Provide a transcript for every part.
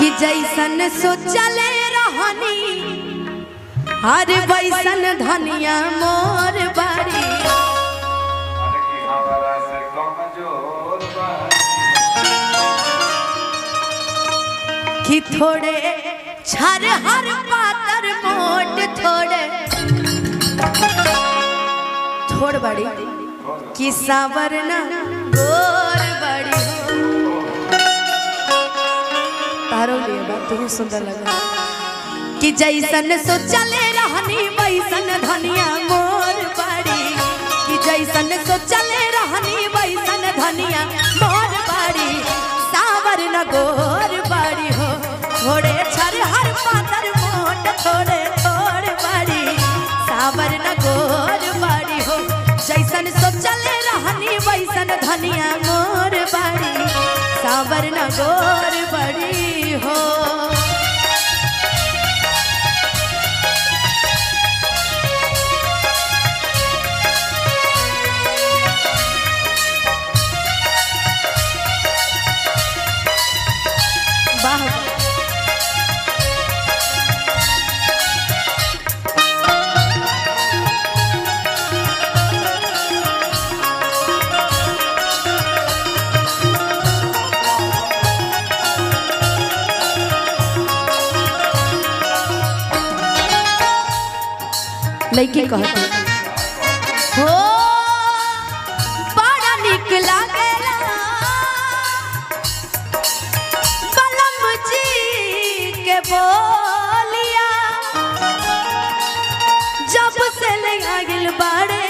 कि जैसन सोचले रहनी हर वैसन धनिया मोर बाड़ी कि थोड़े छर हर पातर मोट थोड़े थोड़ बड़ी कि सावरना गोर बड़ी तारो लिए बात तू सुंदर लगा कि जैसन सोचले रहनी वैसन धनिया मोर बाड़ी कि जैसन सोचले रहनी वैसन धनिया मोर बाड़ी सावरना गोर बाड़ी हो थोड़े छर हर पातर मोट थोड़े थोड़ बाड़ी सावरना गोर बाड़ी हो जैसन सोचले रहनी वैसन धनिया मोर बाड़ी सावरना गोर बाड़ी हो लड़की कहती हो बड़ा निक लागेला बलम जी के बोलिया जब से ले आगिल बाड़े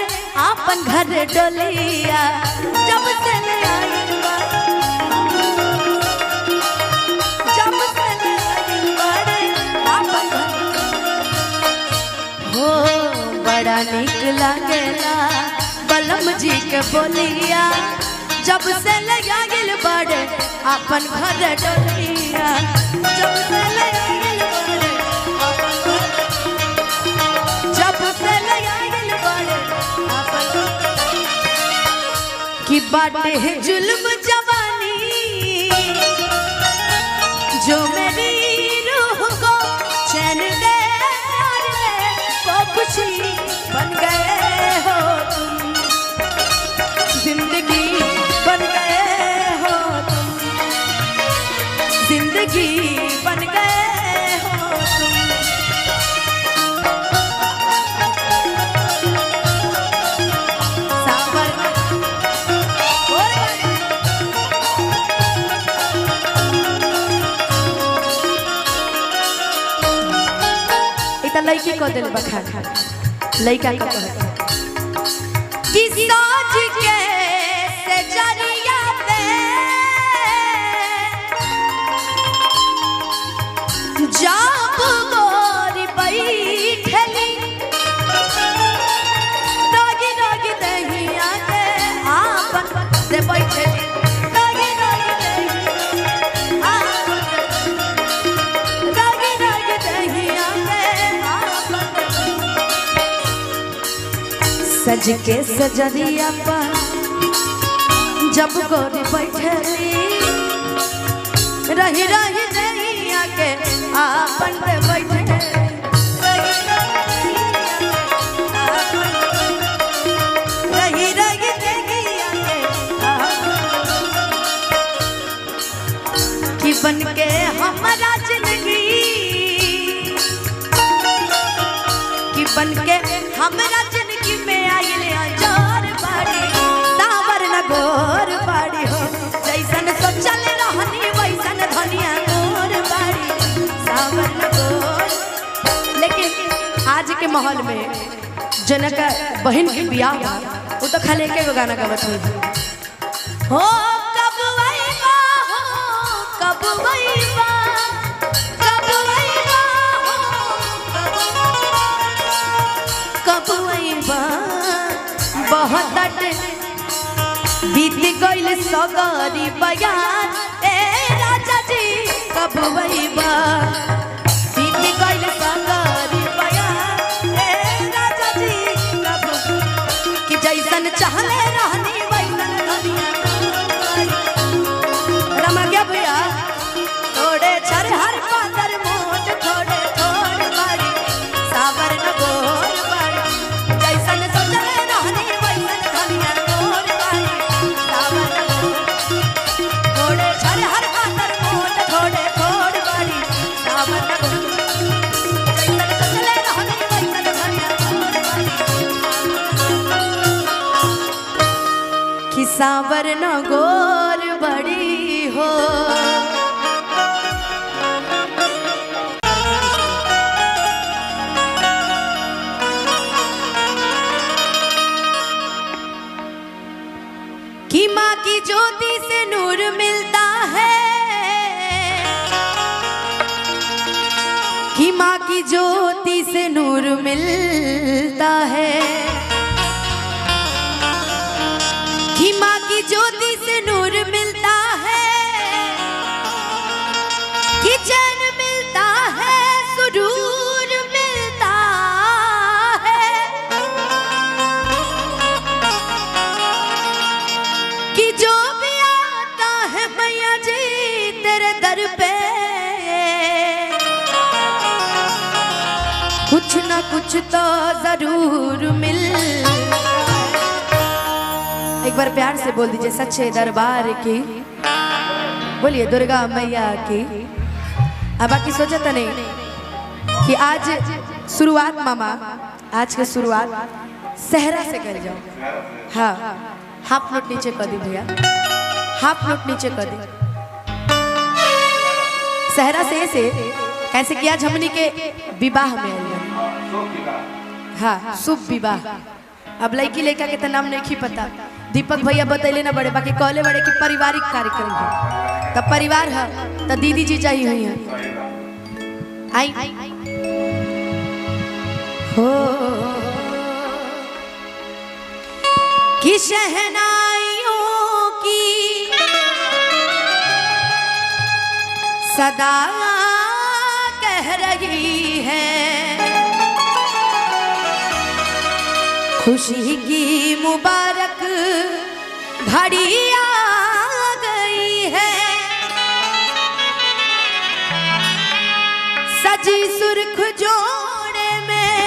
आपन घर डोलिया जब से ले आगिल जब से ले आगिल बाड़े आपन हो बड़ा निक लागेला बलम जी के बोलिया जब से लगा गिल बड़े अपन घर डोलिया जब से लगा गिल बड़े अपन जब से लगा गिल बड़े अपन की बातें है जुल्म जवानी जो मेरी रूह को चैन दे खुशी बन गए हो तुम जिंदगी बन गए हो तुम जिंदगी बन गए हो तुम सावर इतना लड़की को दिल बखा लड़का का कहता कि सोच के से जरिया पे जब गोरी बैठली रोगी रोगी दहिया के आपन से बैठली रोगी रोगी दहिया रोगी रोगी दहिया सज के सजरिया पर जब गोरी बैठली रही रही दहिया के आपन पे बैठे रही रही दहिया के कि बन के हमारा जिंदगी कि बन के हमारा जिंदगी में आइले जोर बाड़ी सावर न गोर बाड़ी हो जैसन सोचल रहनी वैसन धनिया गोर बाड़ी सावर न गोर। लेकिन आज के माहौल में जनक बहन के बियाह हुआ वो तो खाली एक गाना गावत हो कब वैबा हो कब वैबा बहुत बीत गईल सगरी बयान ए राजा जी कब वैबा बीत गईल सगरी बयान ए राजा जी कब कि जैसन चाहले रहनी वैसन धनिया रमा गया भैया थोड़े छर सावर न गोर बड़ी हो। कि माँ की ज्योति से नूर मिलता है, कि माँ की ज्योति से नूर मिलता है, कि माँ की ज्योति से नूर मिलता है, कि चैन मिलता है, सुरूर मिलता है, कि जो भी आता है मैया जी तेरे दर पे कुछ ना कुछ तो जरूर मिल। एक बार प्यार से बोल दीजिए सच्चे दरबार की, बोलिए दुर्गा मैया की। अब बाकी सोचा था नहीं कि आज शुरुआत मामा, आज की शुरुआत सहरा से कर जाओ। हाँ, हाफ नोट नीचे कर दी भैया, हाफ नोट नीचे कर दी। सहरा से ऐसे कैसे किया झमनी के विवाह में, हाँ शुभ विवाह। अब लड़की लड़का के तो नाम नहीं पता, दीपक भैया बतैले ना बड़े, बाकी कहले बड़े कि पारिवारिक कार्यक्रम है, तब परिवार है तो दीदी जी चाहिए हुई है। आई हो कि शहनाइयों की सदा कह रही है, खुशी की मुबारक घड़ी आ गई है, सजी सुर्ख जोड़े में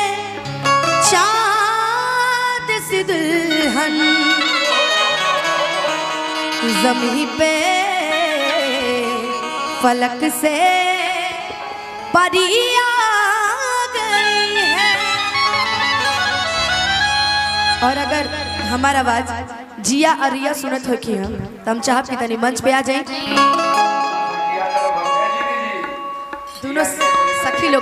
चाँद सी दुल्हन, ज़मीं पे फलक से परी आ गई है। और अगर हमारा आवाज जिया और रिया सुनत हो कि हम तो हम चाहब कि तनी मंच पे आ जाए दोनों सखी लोग।